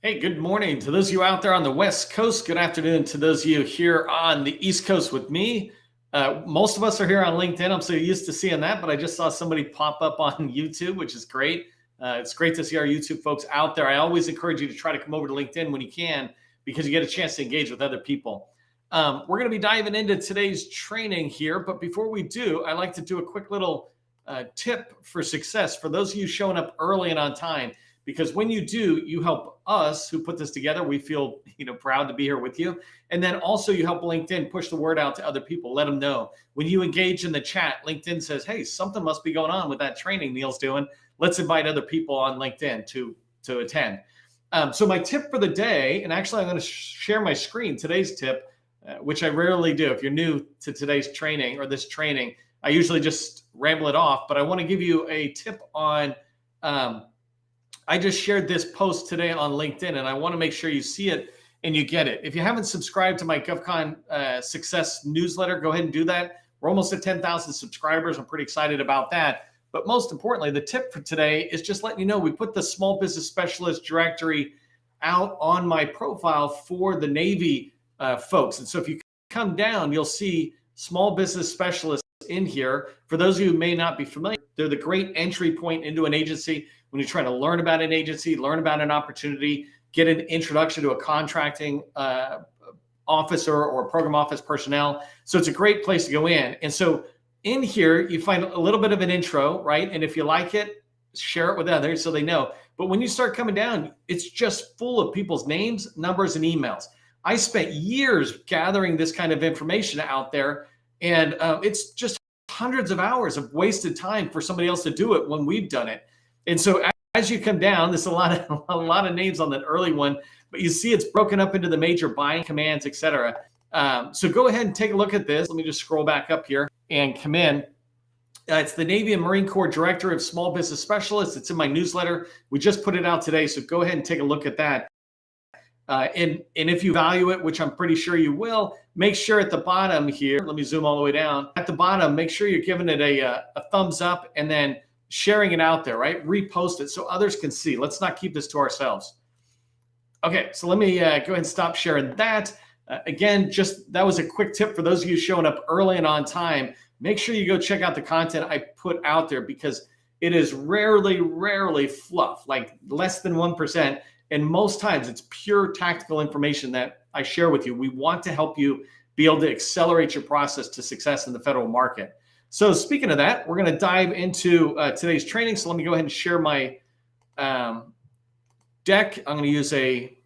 Hey, good morning to those of you out there on the West Coast. Good afternoon to those of you here on the East Coast with me. Most of us are here on LinkedIn. I'm so used to seeing that, but I just saw somebody pop up on YouTube, which is great. It's great to see our YouTube folks out there. I always encourage you to try to come over to LinkedIn when you can, because you get a chance to engage with other people. We're going to be diving into today's training here, but before we do, I like to do a quick little tip for success for those of you showing up early and on time. Because when you do, you help us who put this together. We feel proud to be here with you. And then also you help LinkedIn push the word out to other people. Let them know. When you engage in the chat, LinkedIn says, hey, something must be going on with that training Neil's doing. Let's invite other people on LinkedIn to attend. So my tip for the day, and actually I'm going to share my screen, today's tip, which I rarely do. If you're new to today's training or this training, I usually just ramble it off. But I want to give you a tip on I just shared this post today on LinkedIn, and I want to make sure you see it and you get it. If you haven't subscribed to my GovCon Success newsletter, go ahead and do that. We're almost at 10,000 subscribers. I'm pretty excited about that. But most importantly, the tip for today is just letting you know we put the Small Business Specialist directory out on my profile for the Navy folks. And so if you come down, you'll see Small Business Specialists in here. For those of you who may not be familiar, they're the great entry point into an agency. When you're trying to learn about an agency, learn about an opportunity, get an introduction to a contracting officer or program office personnel. So it's a great place to go in. And so in here, you find a little bit of an intro, right? And if you like it, share it with others so they know. But when you start coming down, it's just full of people's names, numbers, and emails. I spent years gathering this kind of information out there, and it's just hundreds of hours of wasted time for somebody else to do it when we've done it. And so as you come down, there's a lot of names on that early one, but you see it's broken up into the major buying commands, et cetera. So go ahead and take a look at this. Let me just scroll back up here and come in. It's the Navy and Marine Corps Director of Small Business Specialists. It's in my newsletter. We just put it out today, so go ahead and take a look at that. And if you value it, which I'm pretty sure you will, make sure at the bottom here, let me zoom all the way down. At the bottom, make sure you're giving it a thumbs up and then sharing it out there, right? Repost it so others can see. Let's not keep this to ourselves. Okay, so let me go ahead and stop sharing that. Again, just that was a quick tip for those of you showing up early and on time. Make sure you go check out the content I put out there, because it is rarely fluff, like less than 1%. And most times it's pure tactical information that I share with you. We want to help you be able to accelerate your process to success in the federal market. So speaking of that, we're going to dive into today's training. So let me go ahead and share my deck. I'm going to use a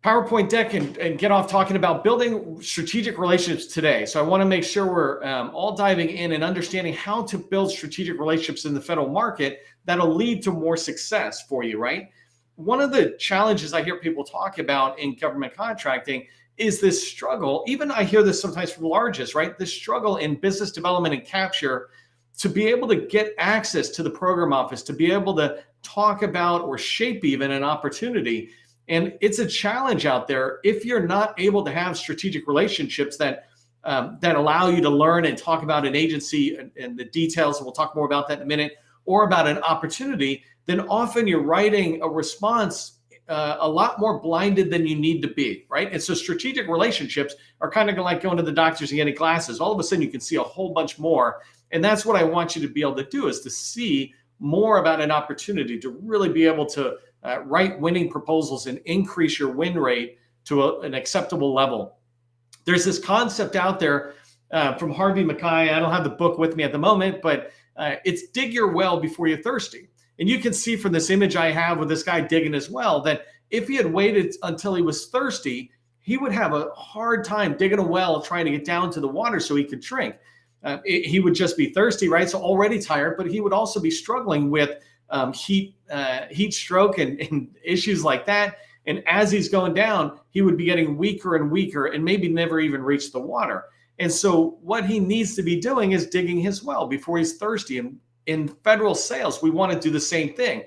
PowerPoint deck and get off talking about building strategic relationships today. So I want to make sure we're all diving in and understanding how to build strategic relationships in the federal market that'll lead to more success for you, right? One of the challenges I hear people talk about in government contracting is this struggle. Even I hear this sometimes from largest, right? This struggle in business development and capture to be able to get access to the program office, to be able to talk about or shape even an opportunity. And it's a challenge out there if you're not able to have strategic relationships that allow you to learn and talk about an agency and the details, and we'll talk more about that in a minute, or about an opportunity. Then often you're writing a response a lot more blinded than you need to be, right? And so strategic relationships are kind of like going to the doctors and getting glasses. All of a sudden you can see a whole bunch more. And that's what I want you to be able to do, is to see more about an opportunity, to really be able to write winning proposals and increase your win rate to an acceptable level. There's this concept out there from Harvey Mackay. I don't have the book with me at the moment, but it's dig your well before you're thirsty. And you can see from this image I have with this guy digging his well that if he had waited until he was thirsty, he would have a hard time digging a well, trying to get down to the water so he could drink. He would just be thirsty, right? So already tired, but he would also be struggling with heat stroke and issues like that. And as he's going down, he would be getting weaker and weaker and maybe never even reach the water. And so what he needs to be doing is digging his well before he's thirsty. And in federal sales, we want to do the same thing.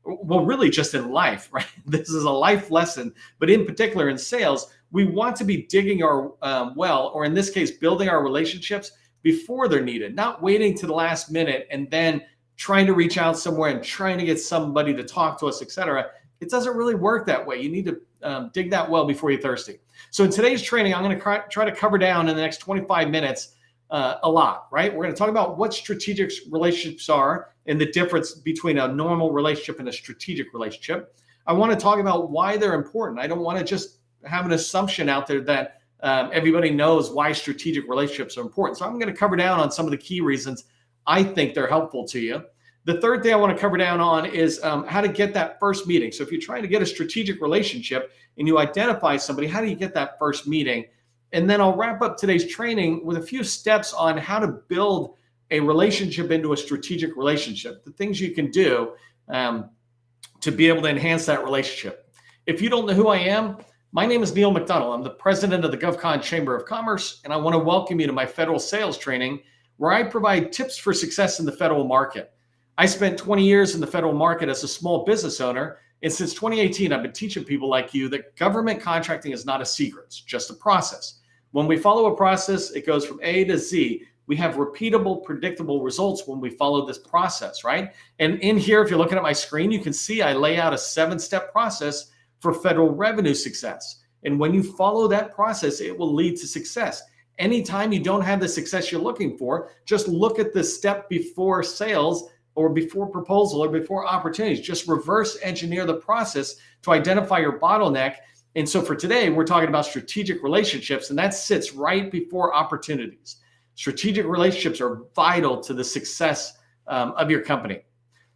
Well, really just in life, right? This is a life lesson, but in particular in sales, we want to be digging our well, or in this case, building our relationships before they're needed, not waiting to the last minute and then trying to reach out somewhere and trying to get somebody to talk to us, et cetera. It doesn't really work that way. You need to dig that well before you're thirsty. So in today's training, I'm going to try to cover down in the next 25 minutes a lot, right? We're going to talk about what strategic relationships are and the difference between a normal relationship and a strategic relationship. I want to talk about why they're important. I don't want to just have an assumption out there that everybody knows why strategic relationships are important. So I'm going to cover down on some of the key reasons I think they're helpful to you. The third thing I want to cover down on is how to get that first meeting. So if you're trying to get a strategic relationship and you identify somebody, how do you get that first meeting? And then I'll wrap up today's training with a few steps on how to build a relationship into a strategic relationship, the things you can do to be able to enhance that relationship. If you don't know who I am, my name is Neil McDonald. I'm the president of the GovCon Chamber of Commerce, and I want to welcome you to my federal sales training, where I provide tips for success in the federal market. I spent 20 years in the federal market as a small business owner, and since 2018, I've been teaching people like you that government contracting is not a secret, it's just a process. When we follow a process, it goes from A to Z. We have repeatable, predictable results when we follow this process, right? And in here, if you're looking at my screen, you can see I lay out a 7-step process for federal revenue success. And when you follow that process, it will lead to success. Anytime you don't have the success you're looking for, just look at the step before sales or before proposal or before opportunities. Just reverse engineer the process to identify your bottleneck. And so for today, we're talking about strategic relationships, and that sits right before opportunities. Strategic relationships are vital to the success of your company.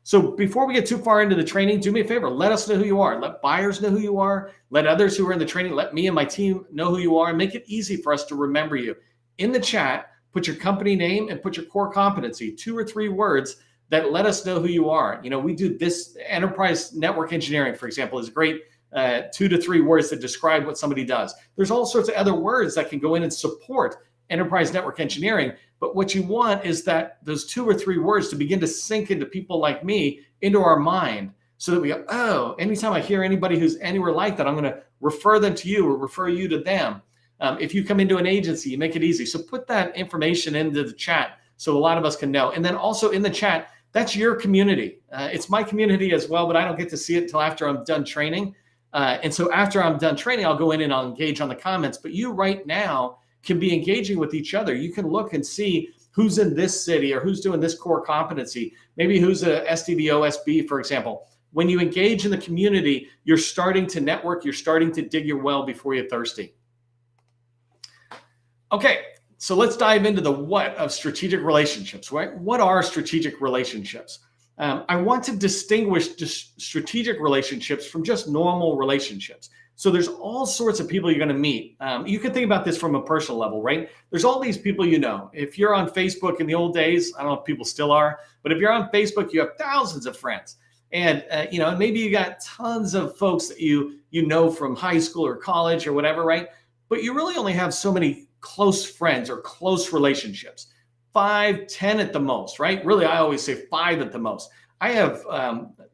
So before we get too far into the training, do me a favor, let us know who you are. Let buyers know who you are. Let others who are in the training, let me and my team know who you are, and make it easy for us to remember you. In the chat, put your company name and put your core competency, 2 or 3 words that let us know who you are. You know, we do this enterprise network engineering, for example, is a great 2 to 3 words that describe what somebody does. There's all sorts of other words that can go in and support enterprise network engineering. But what you want is that those 2 or 3 words to begin to sink into people like me, into our mind, so that we go, oh, anytime I hear anybody who's anywhere like that, I'm going to refer them to you or refer you to them. If you come into an agency, you make it easy. So put that information into the chat so a lot of us can know. And then also in the chat, that's your community. It's my community as well, but I don't get to see it until after I'm done training. And so after I'm done training, I'll go in and I'll engage on the comments. But you right now can be engaging with each other. You can look and see who's in this city or who's doing this core competency, maybe who's a SDVOSB, for example. When you engage in the community, you're starting to network, you're starting to dig your well before you're thirsty. Okay, so let's dive into the what of strategic relationships, right? What are strategic relationships? I want to distinguish strategic relationships from just normal relationships. So there's all sorts of people you're going to meet. You can think about this from a personal level, right? There's all these people you know. If you're on Facebook in the old days, I don't know if people still are, but if you're on Facebook, you have thousands of friends. And you know, maybe you got tons of folks that you know from high school or college or whatever, right? But you really only have so many close friends or close relationships, 5, 10 at the most, right? Really, I always say 5 at the most. I have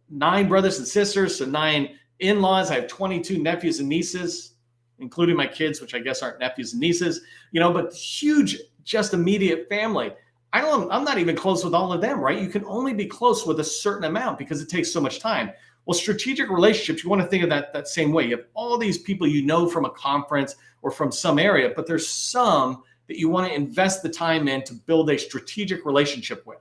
9 brothers and sisters, so 9 in-laws. I have 22 nephews and nieces, including my kids, which I guess aren't nephews and nieces, you know, but huge, just immediate family. I'm not even close with all of them, right? You can only be close with a certain amount because it takes so much time. Well, strategic relationships, you want to think of that same way. You have all these people you know from a conference or from some area, but there's some that you want to invest the time in to build a strategic relationship with.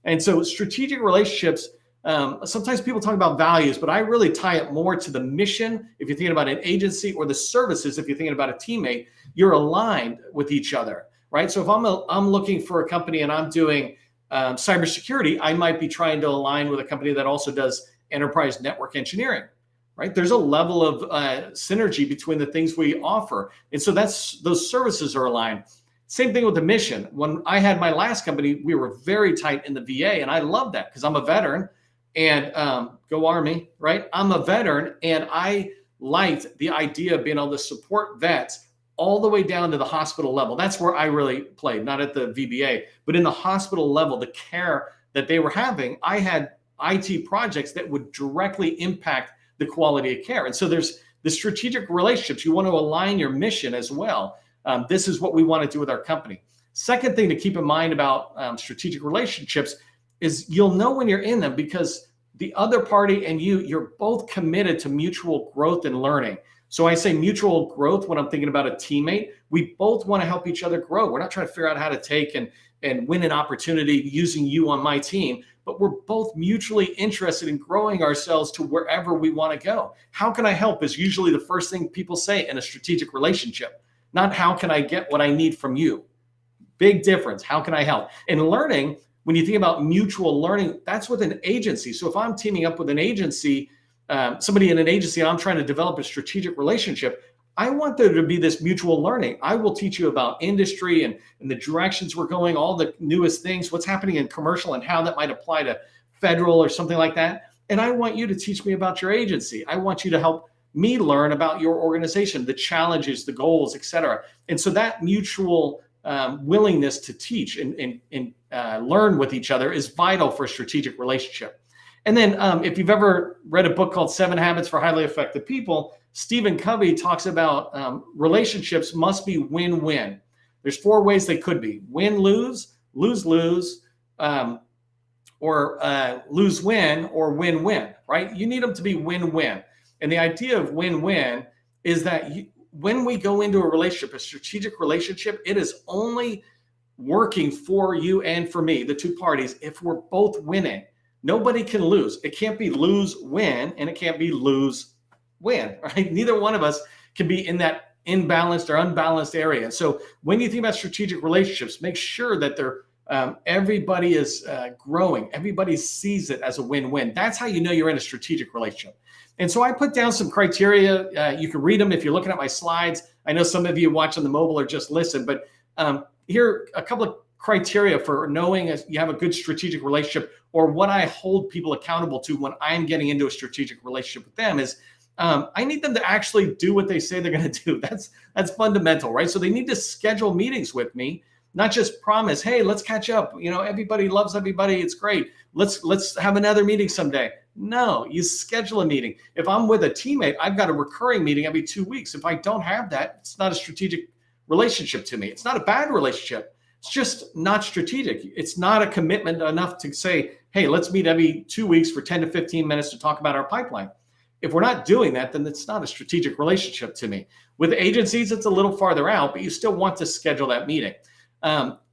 And so strategic relationships, sometimes people talk about values, but I really tie it more to the mission. If you're thinking about an agency, or the services, if you're thinking about a teammate, you're aligned with each other, right? So if I'm looking for a company and I'm doing cybersecurity, I might be trying to align with a company that also does enterprise network engineering, right? There's a level of synergy between the things we offer. And so those services are aligned. Same thing with the mission. When I had my last company, we were very tight in the VA, and I love that because I'm a veteran, and go Army, right? I'm a veteran, and I liked the idea of being able to support vets all the way down to the hospital level. That's where I really played, not at the VBA, but in the hospital level, the care that they were having. I had IT projects that would directly impact the quality of care. And so there's the strategic relationships. You want to align your mission as well. This is what we want to do with our company. Second thing to keep in mind about strategic relationships is you'll know when you're in them because the other party and you're both committed to mutual growth and learning. So I say mutual growth when I'm thinking about a teammate. We both want to help each other grow. We're not trying to figure out how to take and win an opportunity using you on my team, but we're both mutually interested in growing ourselves to wherever we want to go. How can I help is usually the first thing people say in a strategic relationship, not how can I get what I need from you. Big difference. How can I help? And learning, when you think about mutual learning, that's with an agency. So if I'm teaming up with an agency, somebody in an agency, and I'm trying to develop a strategic relationship, I want there to be this mutual learning. I will teach you about industry and the directions we're going, all the newest things, what's happening in commercial and how that might apply to federal or something like that. And I want you to teach me about your agency. I want you to help me learn about your organization, the challenges, the goals, et cetera. And so that mutual willingness to teach and learn with each other is vital for a strategic relationship. And then if you've ever read a book called 7 Habits for Highly Effective People, Stephen Covey talks about relationships must be win-win. There's 4 ways they could be: win-lose, lose-lose, or lose-win, or win-win, right? You need them to be win-win. And the idea of win-win is that when we go into a relationship, a strategic relationship, it is only working for you and for me, the 2 parties, if we're both winning. Nobody can lose. It can't be lose-win, and it can't be lose-win, right? Neither one of us can be in that imbalanced or unbalanced area. So when you think about strategic relationships, make sure that they're everybody is growing. Everybody sees it as a win-win. That's how you know you're in a strategic relationship. And so I put down some criteria. You can read them if you're looking at my slides. I know some of you watch on the mobile or just listen, but here are a couple of criteria for knowing if you have a good strategic relationship, or what I hold people accountable to when I'm getting into a strategic relationship with them is I need them to actually do what they say they're going to do. That's fundamental, right? So they need to schedule meetings with me, not just promise, hey, let's catch up. You know, everybody loves everybody. It's great. Let's have another meeting someday. No, you schedule a meeting. If I'm with a teammate, I've got a recurring meeting every 2 weeks. If I don't have that, it's not a strategic relationship to me. It's not a bad relationship. It's just not strategic. It's not a commitment enough to say, hey, let's meet every 2 weeks for 10 to 15 minutes to talk about our pipeline. If we're not doing that, then it's not a strategic relationship to me. With agencies, it's a little farther out, but you still want to schedule that meeting.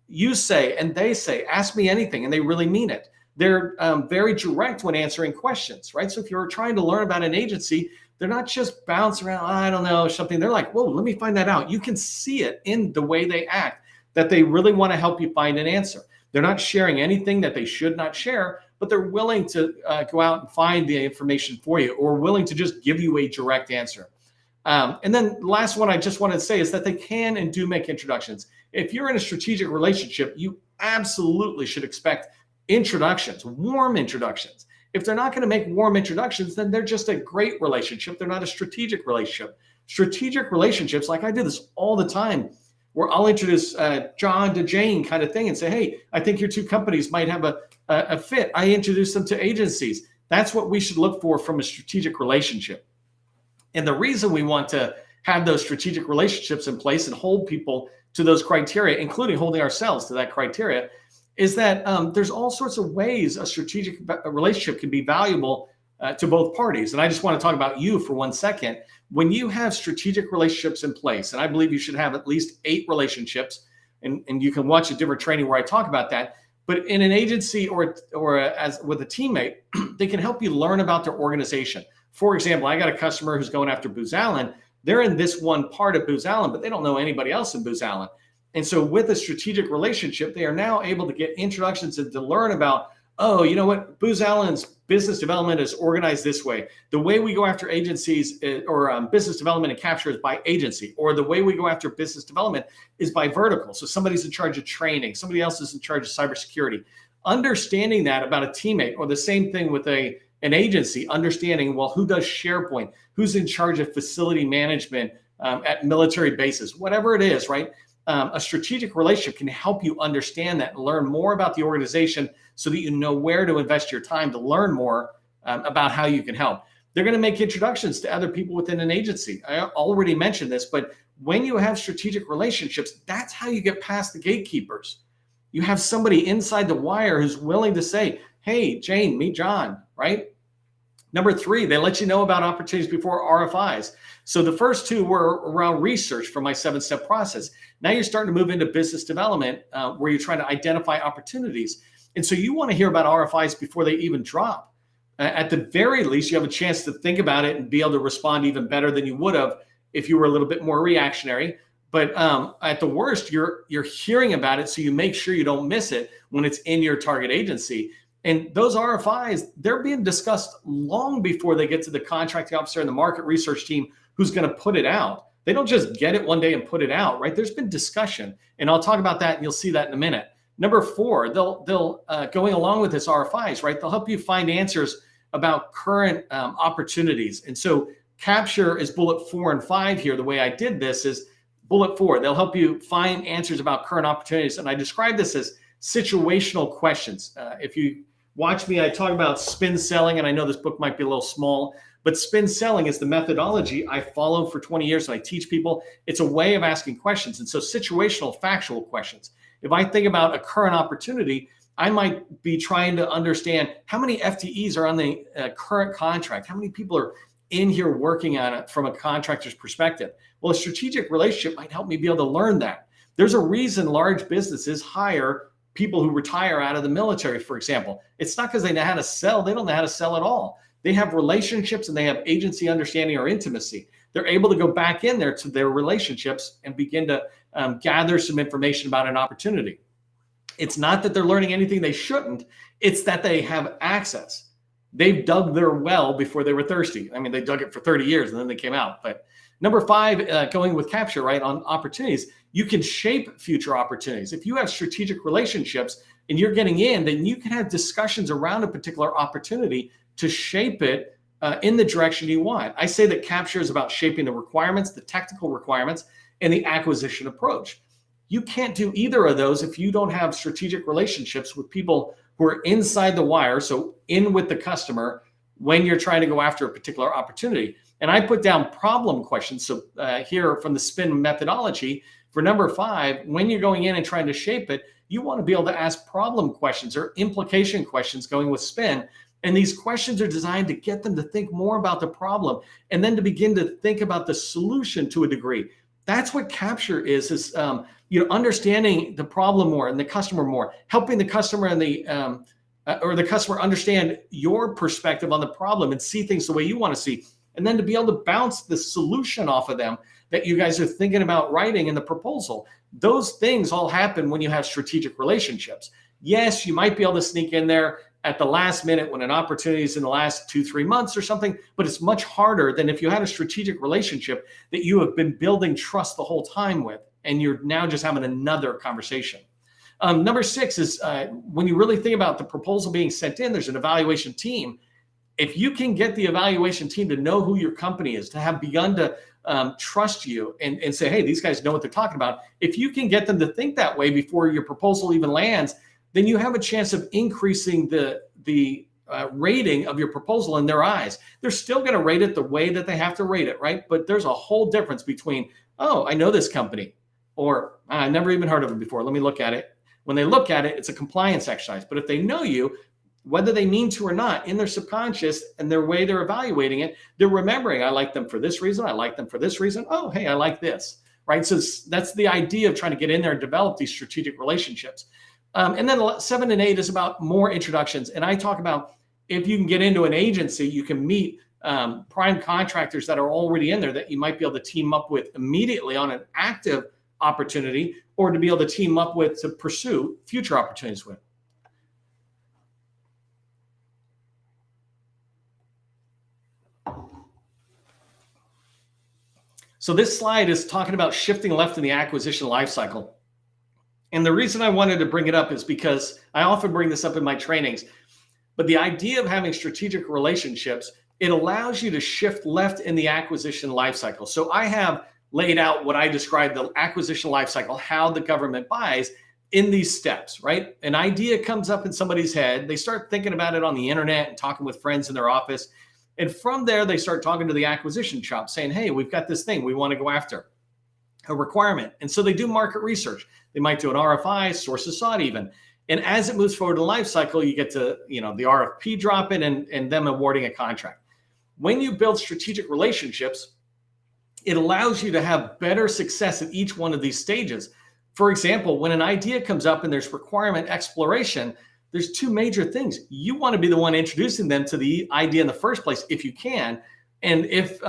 You say, and they say, ask me anything, and they really mean it. They're very direct when answering questions, right? So if you're trying to learn about an agency, they're not just bouncing around, I don't know, something. They're like, whoa, let me find that out. You can see it in the way they act, that they really want to help you find an answer. They're not sharing anything that they should not share, but they're willing to go out and find the information for you, or willing to just give you a direct answer. And then the last one I just wanted to say is that they can and do make introductions. If you're in a strategic relationship, you absolutely should expect introductions, warm introductions. If they're not going to make warm introductions, then they're just a great relationship. They're not a strategic relationship. Strategic relationships, like I do this all the time, where I'll introduce John to Jane kind of thing and say, hey, I think your 2 companies might have a fit. I introduce them to agencies. That's what we should look for from a strategic relationship. And the reason we want to have those strategic relationships in place and hold people to those criteria, including holding ourselves to that criteria, is that there's all sorts of ways a strategic relationship can be valuable to both parties. And I just want to talk about you for 1 second. When you have strategic relationships in place, and I believe you should have at least 8 relationships, and you can watch a different training where I talk about that. But in an agency or as with a teammate, they can help you learn about their organization. For example, I got a customer who's going after Booz Allen. They're in this one part of Booz Allen, but they don't know anybody else in Booz Allen. And so with a strategic relationship, they are now able to get introductions and to learn about, oh, you know what, Booz Allen's business development is organized this way. The way we go after agencies or business development and capture is by agency, or the way we go after business development is by vertical. So somebody's in charge of training, somebody else is in charge of cybersecurity. Understanding that about a teammate, or the same thing with an agency, understanding, well, who does SharePoint, who's in charge of facility management at military bases, whatever it is, right? A strategic relationship can help you understand that and learn more about the organization so that you know where to invest your time to learn more about how you can help. They're going to make introductions to other people within an agency. I already mentioned this, but when you have strategic relationships, that's how you get past the gatekeepers. You have somebody inside the wire who's willing to say, hey, Jane, meet John, right? Number three, they let you know about opportunities before RFIs. So the first two were around research for my 7-step process. Now you're starting to move into business development where you're trying to identify opportunities. And so you want to hear about RFIs before they even drop. At the very least, you have a chance to think about it and be able to respond even better than you would have if you were a little bit more reactionary. But at the worst, you're hearing about it, so you make sure you don't miss it when it's in your target agency. And those RFIs, they're being discussed long before they get to the contracting officer and the market research team who's going to put it out. They don't just get it one day and put it out, right? There's been discussion, and I'll talk about that, and you'll see that in a minute. Number four, they'll going along with this RFIs, right? They'll help you find answers about current opportunities. And so capture is bullet 4 and 5 here. The way I did this is bullet 4. They'll help you find answers about current opportunities. And I describe this as situational questions. If you watch me, I talk about spin selling, and I know this book might be a little small, but spin selling is the methodology I follow for 20 years. And I teach people. It's a way of asking questions. And so situational, factual questions. If I think about a current opportunity, I might be trying to understand how many FTEs are on the current contract, how many people are in here working on it from a contractor's perspective. Well, a strategic relationship might help me be able to learn that. There's a reason large businesses hire people who retire out of the military, for example. It's not because they know how to sell. They don't know how to sell at all. They have relationships and they have agency understanding or intimacy. They're able to go back in there to their relationships and begin to gather some information about an opportunity. It's not that they're learning anything they shouldn't. It's that they have access. They've dug their well before they were thirsty. I mean, they dug it for 30 years and then they came out. But number 5, going with capture, right, on opportunities, you can shape future opportunities. If you have strategic relationships and you're getting in, then you can have discussions around a particular opportunity to shape it in the direction you want. I say that capture is about shaping the requirements, the technical requirements, and the acquisition approach. You can't do either of those if you don't have strategic relationships with people who are inside the wire, so in with the customer when you're trying to go after a particular opportunity. And I put down problem questions. So here from the SPIN methodology, for number 5, when you're going in and trying to shape it, you want to be able to ask problem questions or implication questions going with SPIN. And these questions are designed to get them to think more about the problem and then to begin to think about the solution to a degree. That's what capture is understanding the problem more and the customer more, helping the customer and the customer understand your perspective on the problem and see things the way you want to see, and then to be able to bounce the solution off of them that you guys are thinking about writing in the proposal. Those things all happen when you have strategic relationships. Yes, you might be able to sneak in there at the last minute when an opportunity is in the last 2-3 months or something, but it's much harder than if you had a strategic relationship that you have been building trust the whole time with, and you're now just having another conversation. Number 6 is when you really think about the proposal being sent in, there's an evaluation team. If you can get the evaluation team to know who your company is, to have begun to trust you and say, hey, these guys know what they're talking about. If you can get them to think that way before your proposal even lands, then you have a chance of increasing the rating of your proposal in their eyes. They're still going to rate it the way that they have to rate it, right? But there's a whole difference between, oh, I know this company, or I never even heard of them before. Let me look at it. When they look at it, it's a compliance exercise. But if they know you, whether they mean to or not, in their subconscious and their way they're evaluating it, they're remembering, I like them for this reason. I like them for this reason. Oh, hey, I like this, right? So that's the idea of trying to get in there and develop these strategic relationships. And then 7 and 8 is about more introductions. And I talk about if you can get into an agency, you can meet prime contractors that are already in there that you might be able to team up with immediately on an active opportunity, or to be able to team up with to pursue future opportunities with. So this slide is talking about shifting left in the acquisition lifecycle. And the reason I wanted to bring it up is because I often bring this up in my trainings, but the idea of having strategic relationships, it allows you to shift left in the acquisition lifecycle. So I have laid out what I describe the acquisition lifecycle, how the government buys in these steps, right? An idea comes up in somebody's head. They start thinking about it on the internet and talking with friends in their office. And from there, they start talking to the acquisition shop saying, hey, we've got this thing we want to go after, a requirement. And so they do market research. They might do an RFI, sources sought even. And as it moves forward in the life cycle, you get to, the RFP drop in and them awarding a contract. when you build strategic relationships, it allows you to have better success at each one of these stages. For example, when an idea comes up and there's requirement exploration, there's two major things. You want to be the one introducing them to the idea in the first place, if you can. And if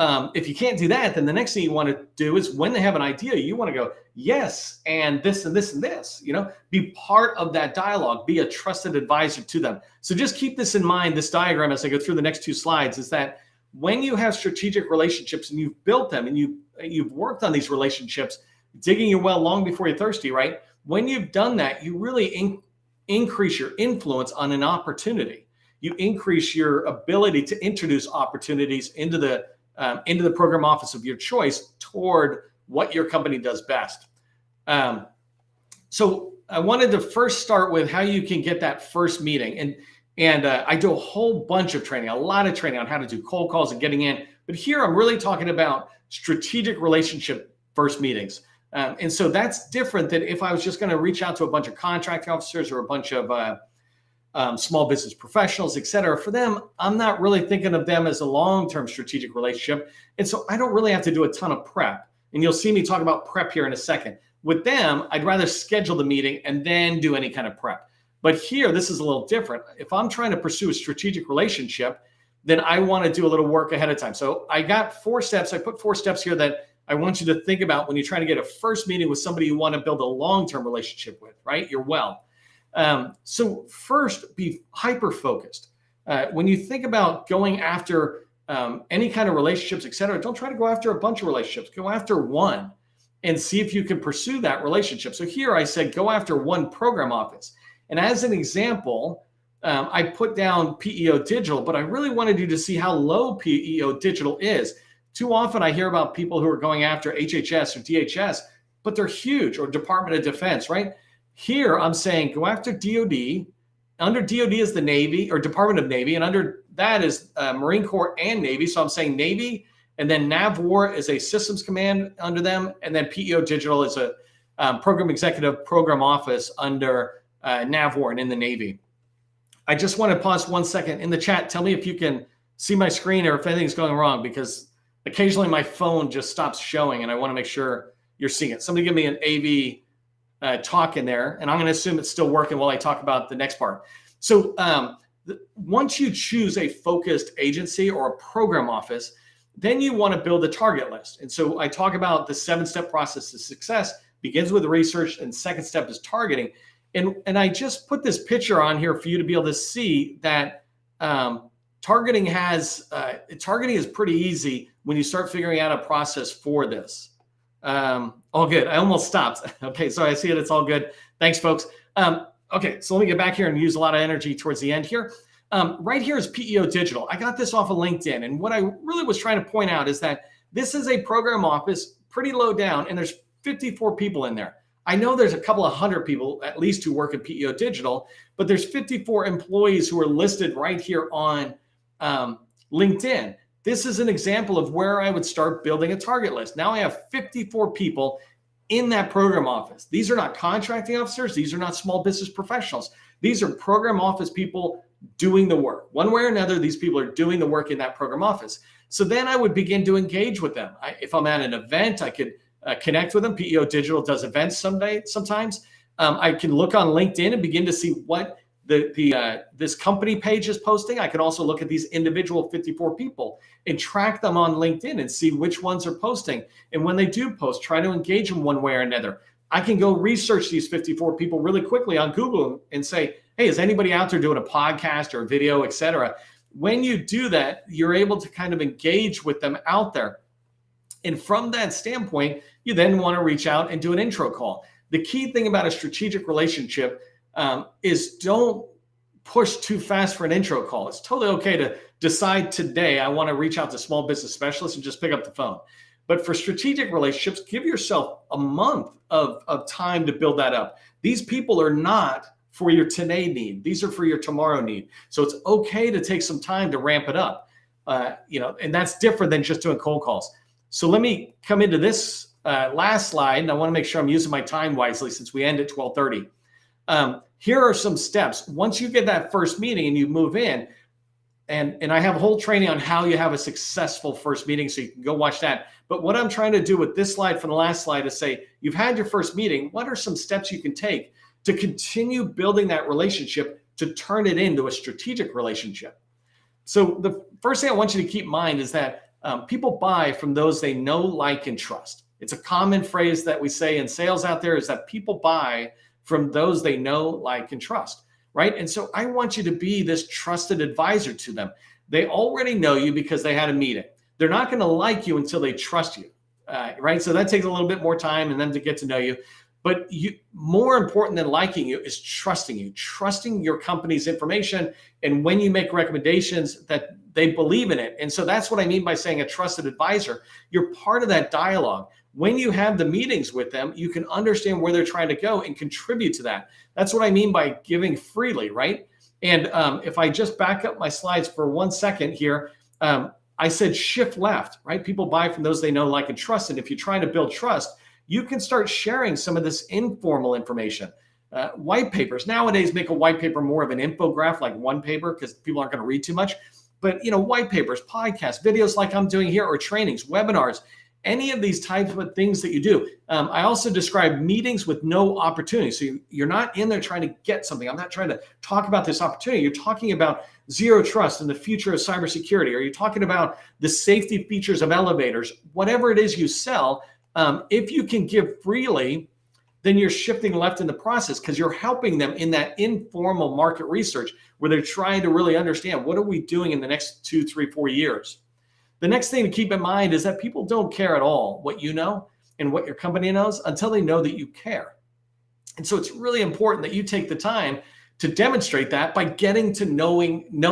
you can't do that, then the next thing you want to do is when they have an idea, you want to go, yes, and this and this and this, be part of that dialogue, be a trusted advisor to them. So just keep this in mind, this diagram, as I go through the next two slides, is that when you have strategic relationships and you've built them and you've worked on these relationships, digging your well long before you're thirsty, right? When you've done that, you really increase your influence on an opportunity. You increase your ability to introduce opportunities into the program office of your choice toward what your company does best. So I wanted to first start with how you can get that first meeting. And I do a whole bunch of training, a lot of training on how to do cold calls and getting in. But here I'm really talking about strategic relationship first meetings. And so that's different than if I was just going to reach out to a bunch of contracting officers or a bunch of small business professionals, et cetera. For them, I'm not really thinking of them as a long-term strategic relationship. And so I don't really have to do a ton of prep. And you'll see me talk about prep here in a second. With them, I'd rather schedule the meeting and then do any kind of prep. But here, this is a little different. If I'm trying to pursue a strategic relationship, then I want to do a little work ahead of time. So I got 4 steps. I put 4 steps here that I want you to think about when you're trying to get a first meeting with somebody you want to build a long-term relationship with, right? You're well. So first, be hyper-focused. When you think about going after any kind of relationships, et cetera, don't try to go after a bunch of relationships. Go after one and see if you can pursue that relationship. So here I said, go after one program office. And as an example, I put down PEO Digital, but I really wanted you to see how low PEO Digital is. Too often I hear about people who are going after HHS or DHS, but they're huge, or Department of Defense, right? Here, I'm saying go after DOD. Under DOD is the Navy or Department of Navy, and under that is Marine Corps and Navy. So I'm saying Navy, and then NAVWAR is a systems command under them, and then PEO Digital is a program executive program office under NAVWAR and in the Navy. I just want to pause 1 second in the chat. Tell me if you can see my screen or if anything's going wrong, because occasionally my phone just stops showing, and I want to make sure you're seeing it. Somebody give me an AV talk in there, and I'm going to assume it's still working while I talk about the next part. So once you choose a focused agency or a program office, then you want to build a target list. And so I talk about the 7-step process to success. Begins with research, and second step is targeting. And I just put this picture on here for you to be able to see that targeting is pretty easy when you start figuring out a process for this. All good. I almost stopped. Okay, so I see it. It's all good. Thanks, folks. Okay, so let me get back here and use a lot of energy towards the end here. Right here is PEO Digital. I got this off of LinkedIn. And what I really was trying to point out is that this is a program office, pretty low down, and there's 54 people in there. I know there's a couple of hundred people at least who work at PEO Digital, but there's 54 employees who are listed right here on LinkedIn. This is an example of where I would start building a target list. Now I have 54 people in that program office. These are not contracting officers. These are not small business professionals. These are program office people doing the work. One way or another, these people are doing the work in that program office. So then I would begin to engage with them. If I'm at an event, I could connect with them. PEO Digital does events sometimes. I can look on LinkedIn and begin to see what this company page is posting. I can also look at these individual 54 people and track them on LinkedIn and see which ones are posting. And when they do post, try to engage them one way or another. I can go research these 54 people really quickly on Google and say, hey, is anybody out there doing a podcast or a video, et cetera? When you do that, you're able to kind of engage with them out there. And from that standpoint, you then want to reach out and do an intro call. The key thing about a strategic relationship is don't push too fast for an intro call. It's totally okay to decide today, I want to reach out to small business specialists and just pick up the phone. But for strategic relationships, give yourself a month of time to build that up. These people are not for your today need. These are for your tomorrow need. So it's okay to take some time to ramp it up. And that's different than just doing cold calls. So let me come into this last slide, and I want to make sure I'm using my time wisely since we end at 12:30. Here are some steps. Once you get that first meeting and you move in, and I have a whole training on how you have a successful first meeting, so you can go watch that. But what I'm trying to do with this slide from the last slide is say, you've had your first meeting. What are some steps you can take to continue building that relationship to turn it into a strategic relationship? So the first thing I want you to keep in mind is that people buy from those they know, like, and trust. It's a common phrase that we say in sales out there, is that people buy from those they know, like, and trust, right? And so I want you to be this trusted advisor to them. They already know you because they had a meeting. They're not going to like you until they trust you, right? So that takes a little bit more time and then to get to know you. But more important than liking you is trusting your company's information. And when you make recommendations, that they believe in it. And so that's what I mean by saying a trusted advisor. You're part of that dialogue. When you have the meetings with them, you can understand where they're trying to go and contribute to that. That's what I mean by giving freely, right? And if I just back up my slides for 1 second here, I said shift left, right? People buy from those they know, like, and trust. And if you're trying to build trust, you can start sharing some of this informal information. White papers nowadays make a white paper more of an infographic, like one paper, because people aren't going to read too much. But white papers, podcasts, videos like I'm doing here, or trainings, webinars, any of these types of things that you do. I also describe meetings with no opportunity. So you're not in there trying to get something. I'm not trying to talk about this opportunity. You're talking about zero trust and the future of cybersecurity, or you're talking about the safety features of elevators, whatever it is you sell. If you can give freely, then you're shifting left in the process, because you're helping them in that informal market research where they're trying to really understand, what are we doing in the next 2, 3, 4 years? The next thing to keep in mind is that people don't care at all what you know and what your company knows until they know that you care. And so it's really important that you take the time to demonstrate that by getting to know,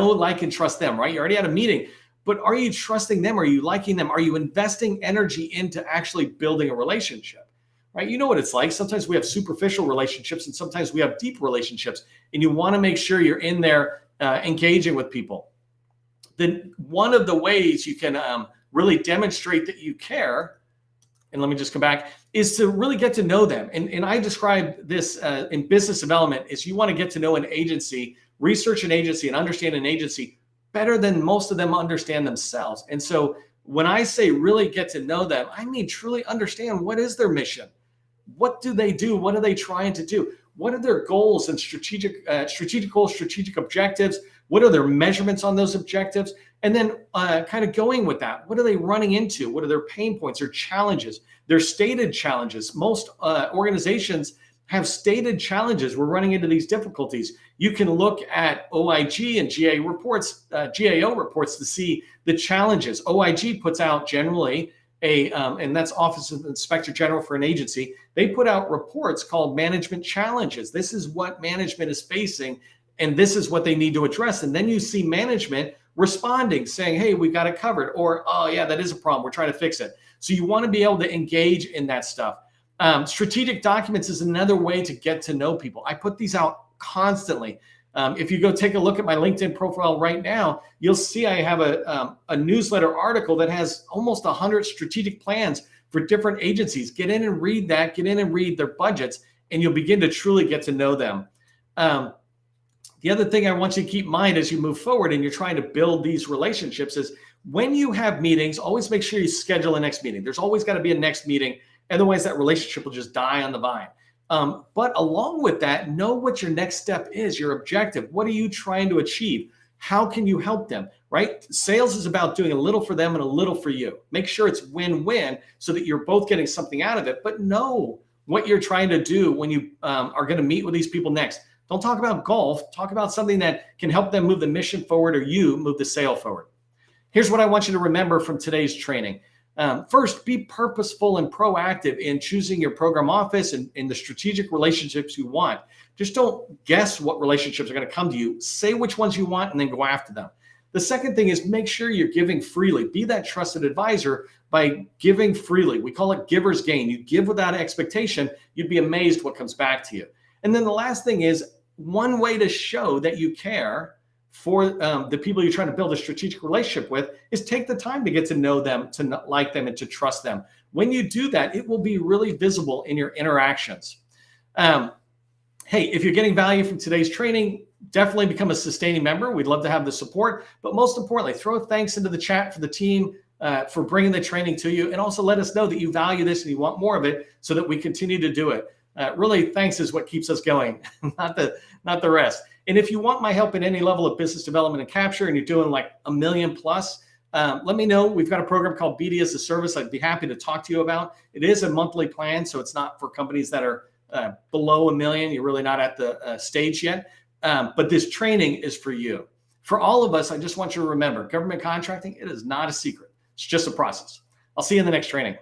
like, and trust them, right? You already had a meeting, but are you trusting them? Are you liking them? Are you investing energy into actually building a relationship, right? You know what it's like. Sometimes we have superficial relationships and sometimes we have deep relationships, and you want to make sure you're in there engaging with people. Then one of the ways you can really demonstrate that you care, and let me just come back, is to really get to know them. And I describe this in business development, is you want to get to know an agency, research an agency, and understand an agency better than most of them understand themselves. And so when I say really get to know them, I mean truly understand, what is their mission? What do they do? What are they trying to do? What are their goals and strategic goals, strategic objectives? What are their measurements on those objectives? And then kind of going with that, what are they running into? What are their pain points, their challenges, their stated challenges? Most organizations have stated challenges. We're running into these difficulties. You can look at OIG and GAO reports to see the challenges. OIG puts out generally and that's Office of Inspector General for an agency. They put out reports called management challenges. This is what management is facing, and this is what they need to address. And then you see management responding, saying, hey, we got it covered, or, oh yeah, that is a problem, we're trying to fix it. So you want to be able to engage in that stuff. Strategic documents is another way to get to know people. I put these out constantly. If you go take a look at my LinkedIn profile right now, you'll see I have a newsletter article that has almost 100 strategic plans for different agencies. Get in and read that, get in and read their budgets, and you'll begin to truly get to know them. The other thing I want you to keep in mind as you move forward and you're trying to build these relationships is, when you have meetings, always make sure you schedule a next meeting. There's always got to be a next meeting. Otherwise, that relationship will just die on the vine. But along with that, know what your next step is, your objective. What are you trying to achieve? How can you help them, right? Sales is about doing a little for them and a little for you. Make sure it's win-win so that you're both getting something out of it, but know what you're trying to do when you are going to meet with these people next. Don't talk about golf. Talk about something that can help them move the mission forward, or you move the sale forward. Here's what I want you to remember from today's training. First, be purposeful and proactive in choosing your program office and the strategic relationships you want. Just don't guess what relationships are going to come to you. Say which ones you want and then go after them. The second thing is, make sure you're giving freely. Be that trusted advisor by giving freely. We call it giver's gain. You give without expectation. You'd be amazed what comes back to you. And then the last thing is, one way to show that you care for the people you're trying to build a strategic relationship with is take the time to get to know them, to like them, and to trust them. When you do that, it will be really visible in your interactions. Hey, if you're getting value from today's training, definitely become a sustaining member. We'd love to have the support, but most importantly, throw thanks into the chat for the team for bringing the training to you, and also let us know that you value this and you want more of it so that we continue to do it. Really, thanks is what keeps us going, not the rest. And if you want my help in any level of business development and capture, and you're doing like $1 million plus, let me know. We've got a program called BD as a Service. I'd be happy to talk to you about. It is a monthly plan, so it's not for companies that are below $1 million. You're really not at the stage yet. But this training is for you. For all of us, I just want you to remember, government contracting, it is not a secret. It's just a process. I'll see you in the next training.